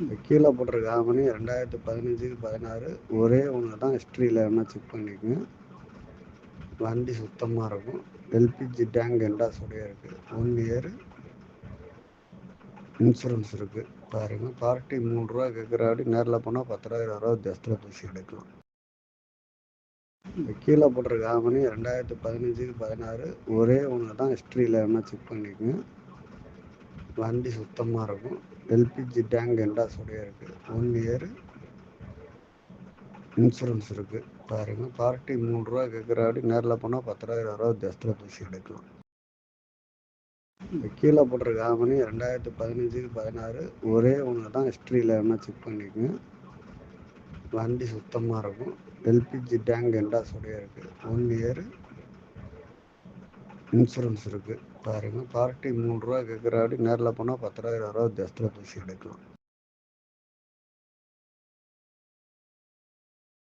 இந்த கீழே போட்டிருக்க ஆவணி 2015க்கு 16 ஒரே ஒன்று தான் ஹிஸ்ட்ரியில் வேணால் செக் பண்ணிக்கோங்க. வண்டி சுத்தமாக இருக்கும். எல்பிஜி டேங்க் எண்டாஸோடய இருக்குது. 1 இயர் இன்சூரன்ஸ் இருக்குது. பாருங்கள், பார்ட்டி 3 ரூபா கேட்குறாடி. நேரில் போனால் 10 ரூபா 20 ரூபா வித்தியாசத்தில் தூசி எடுக்கலாம். இந்த கீழே போட்டிருக்க ஆவணி 2015க்கு 16 ஒரே ஒன்று தான் ஹிஸ்ட்ரியில் வேணால் செக் பண்ணிக்கோங்க. வண்டி சுத்தமாக இருக்கும். எல்பிஜி டேங்க் எண்டாஸோடய இருக்குது. 1 இயர் இன்சூரன்ஸ் இருக்குது. பாருங்கள், பார்ட்டி 3 ரூபா கேட்குறாடி. நேரில் போனால் 10 ரூபா 20 ரூபா வித்தியாசத்தில் தூசி எடுக்கலாம். இந்த கீழே போட்டிருக்க ஆவணி 2015க்கு 16 ஒரே ஒன்று தான் ஹிஸ்ட்ரியில் வேணால் செக் பண்ணிக்கோங்க. வண்டி சுத்தமாக இருக்கும். எல்பிஜி டேங்க் எண்டாஸோடய இருக்குது. 1 இயர் இன்சூரன்ஸ் இருக்குது. பாருங்கள், பார்ட்டி 3 ரூபா கேட்குறாடி. நேரில் போனால் 10 ரூபா 20 ரூபா வித்தியாசத்தில் தூசி எடுக்கலாம்.